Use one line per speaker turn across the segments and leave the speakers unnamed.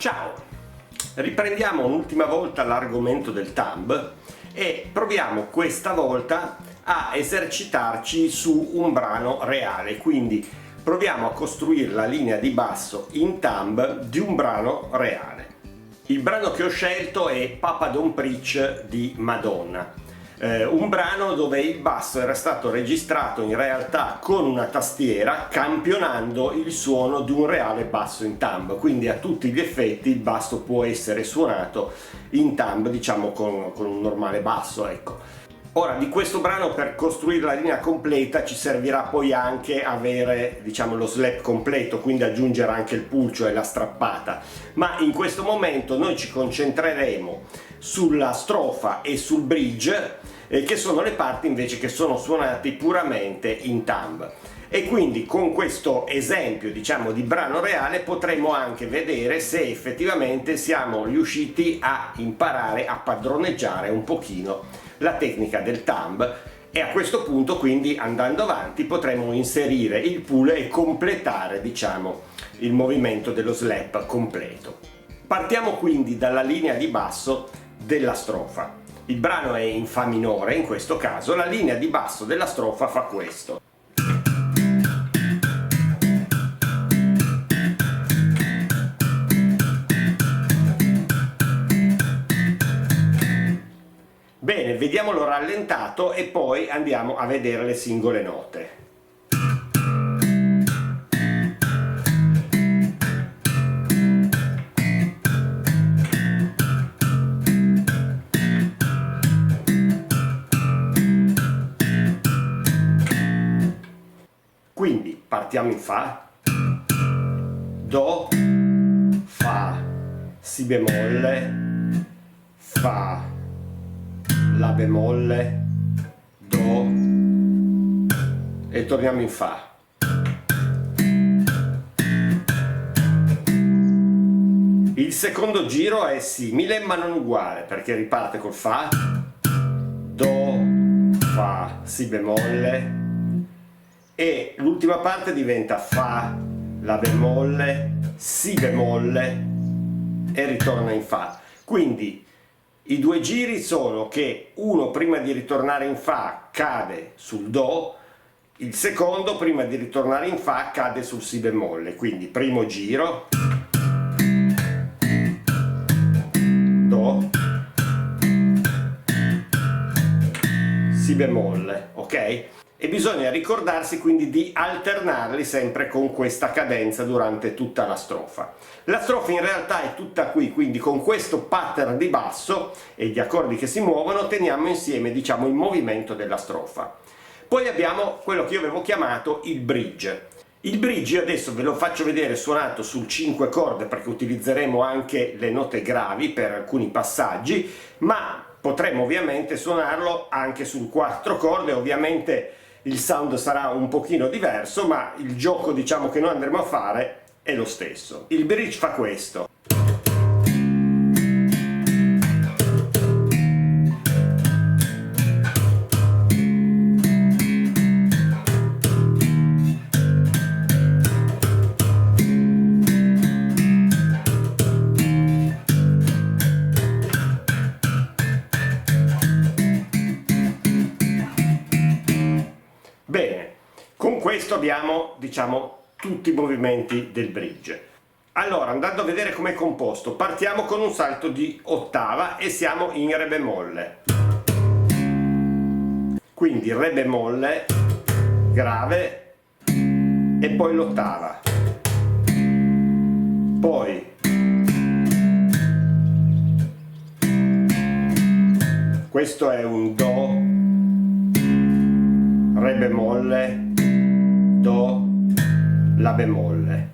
Ciao! Riprendiamo un'ultima volta l'argomento del thumb e proviamo questa volta a esercitarci su un brano reale, quindi proviamo a costruire la linea di basso in thumb di un brano reale. Il brano che ho scelto è Papa Don't Preach di Madonna. Un brano dove il basso era stato registrato in realtà con una tastiera, campionando il suono di un reale basso in thumb, quindi a tutti gli effetti il basso può essere suonato in thumb, diciamo con un normale basso, ecco. Ora, di questo brano, per costruire la linea completa ci servirà poi anche avere, diciamo, lo slap completo, quindi aggiungere anche il pulcio e la strappata, ma in questo momento noi ci concentreremo sulla strofa e sul bridge, che sono le parti invece che sono suonate puramente in thumb. E quindi con questo esempio, diciamo, di brano reale potremo anche vedere se effettivamente siamo riusciti a imparare a padroneggiare un pochino la tecnica del thumb, e a questo punto, quindi, andando avanti, potremo inserire il pull e completare, diciamo, il movimento dello slap completo. Partiamo quindi dalla linea di basso della strofa. Il brano è in fa minore, in questo caso la linea di basso della strofa fa questo. Bene, vediamolo rallentato e poi andiamo a vedere le singole note. Quindi partiamo in Fa, Do, Fa, Si bemolle, Fa, La bemolle, Do e torniamo in Fa. Il secondo giro è simile ma non uguale, perché riparte col Fa, Do, Fa, Si bemolle, e l'ultima parte diventa Fa, La bemolle, Si bemolle e ritorna in Fa. Quindi i due giri sono che uno, prima di ritornare in Fa, cade sul Do, il secondo, prima di ritornare in Fa, cade sul Si bemolle. Quindi primo giro, Do, Si bemolle, ok? E bisogna ricordarsi quindi di alternarli sempre con questa cadenza durante tutta la strofa. La strofa in realtà è tutta qui, quindi con questo pattern di basso e gli accordi che si muovono teniamo insieme, diciamo, il movimento della strofa. Poi abbiamo quello che io avevo chiamato il bridge. Il bridge io adesso ve lo faccio vedere suonato sul 5 corde, perché utilizzeremo anche le note gravi per alcuni passaggi, ma potremo ovviamente suonarlo anche sul 4 corde. Ovviamente il sound sarà un pochino diverso, ma il gioco, diciamo, che noi andremo a fare è lo stesso. Il bridge fa questo. Bene, con questo abbiamo, diciamo, tutti i movimenti del bridge. Allora, andando a vedere com'è composto, partiamo con un salto di ottava e siamo in Re bemolle. Quindi Re bemolle, grave e poi l'ottava. Poi questo è un Do, Re bemolle, Do, La bemolle.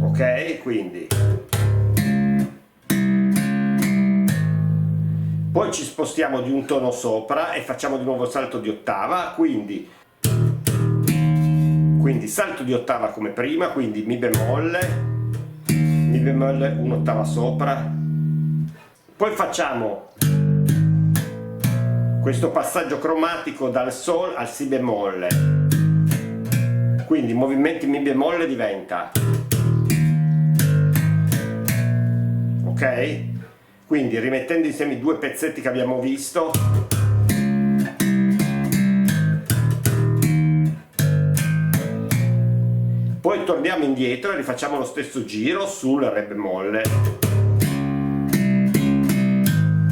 Ok? Quindi poi ci spostiamo di un tono sopra e facciamo di nuovo il salto di ottava, quindi salto di ottava come prima, quindi Mi bemolle, un'ottava sopra, poi facciamo questo passaggio cromatico dal Sol al Si bemolle, quindi movimenti Mi bemolle diventa ok? Quindi rimettendo insieme i due pezzetti che abbiamo visto, poi torniamo indietro e rifacciamo lo stesso giro sul re bemolle.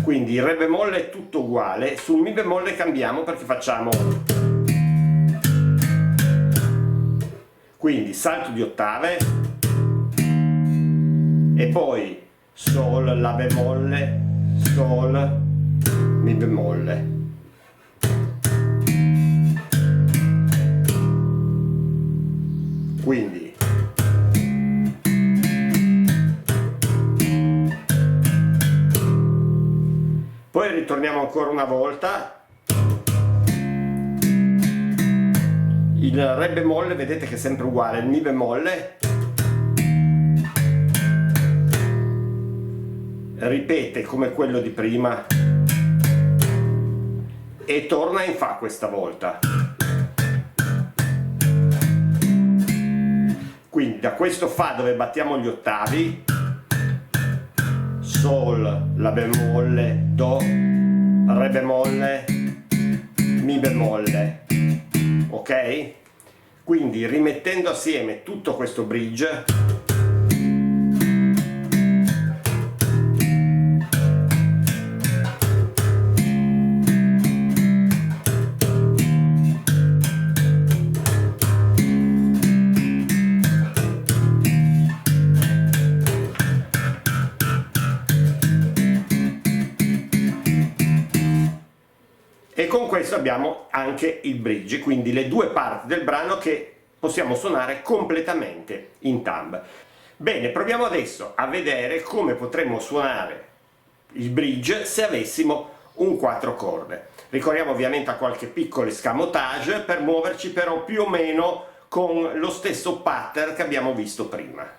Quindi il re bemolle è tutto uguale, sul mi bemolle cambiamo perché facciamo, quindi salto di ottave e poi sol, la bemolle, sol, mi bemolle. Quindi poi ritorniamo ancora una volta, il re bemolle vedete che è sempre uguale, il mi bemolle ripete come quello di prima e torna in fa questa volta. Quindi da questo fa dove battiamo gli ottavi, sol, la bemolle, do, re bemolle, mi bemolle, ok? Quindi rimettendo assieme tutto questo bridge, e con questo abbiamo anche il bridge, quindi le due parti del brano che possiamo suonare completamente in thumb. Bene, proviamo adesso a vedere come potremmo suonare il bridge se avessimo un 4 corde. Ricorriamo ovviamente a qualche piccolo escamotage per muoverci però più o meno con lo stesso pattern che abbiamo visto prima.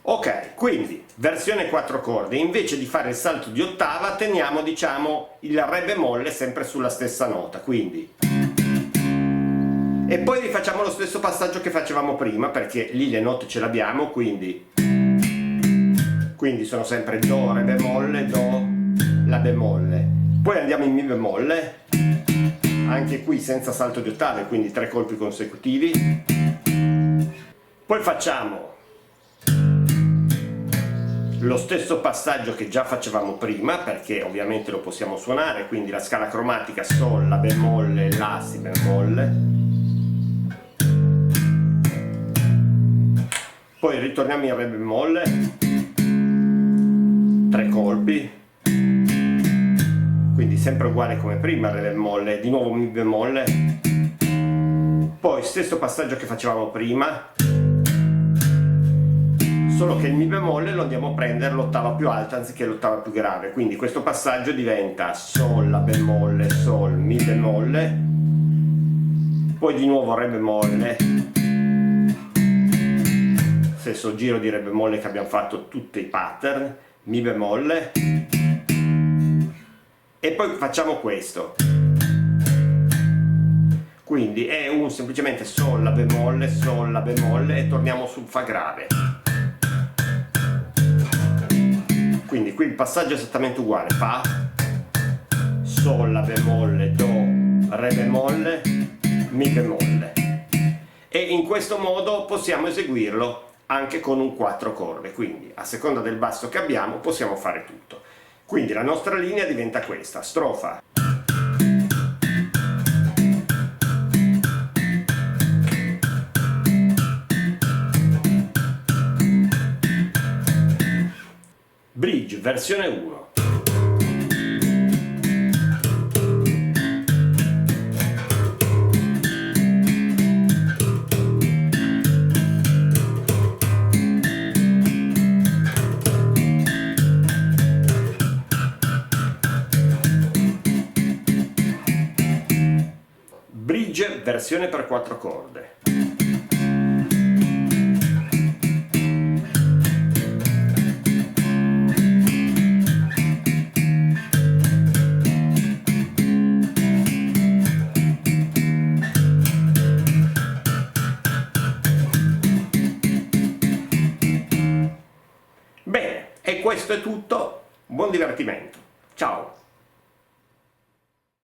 Ok, quindi versione 4 corde, invece di fare il salto di ottava teniamo diciamo il re bemolle sempre sulla stessa nota, quindi e poi rifacciamo lo stesso passaggio che facevamo prima perché lì le note ce l'abbiamo, quindi sono sempre do, re bemolle, do, la bemolle, poi andiamo in mi bemolle, anche qui senza salto di ottave, quindi 3 colpi consecutivi, poi facciamo lo stesso passaggio che già facevamo prima perché ovviamente lo possiamo suonare, quindi la scala cromatica sol, la bemolle, la, si bemolle, poi ritorniamo in re bemolle, 3 colpi, quindi sempre uguale come prima, re bemolle, di nuovo mi bemolle, poi stesso passaggio che facevamo prima, solo che il mi bemolle lo andiamo a prendere l'ottava più alta anziché l'ottava più grave, quindi questo passaggio diventa sol, la bemolle, sol, mi bemolle, poi di nuovo re bemolle, stesso giro di re bemolle che abbiamo fatto tutti i pattern, mi bemolle, e poi facciamo questo, quindi è un semplicemente sol, la bemolle e torniamo sul fa grave. Quindi qui il passaggio è esattamente uguale, fa, sol, la bemolle, do, re bemolle, mi bemolle, e in questo modo possiamo eseguirlo anche con un 4 corde, quindi a seconda del basso che abbiamo possiamo fare tutto. Quindi la nostra linea diventa questa, strofa, bridge versione 1. Bridge versione per 4 corde. E questo è tutto, buon divertimento, ciao!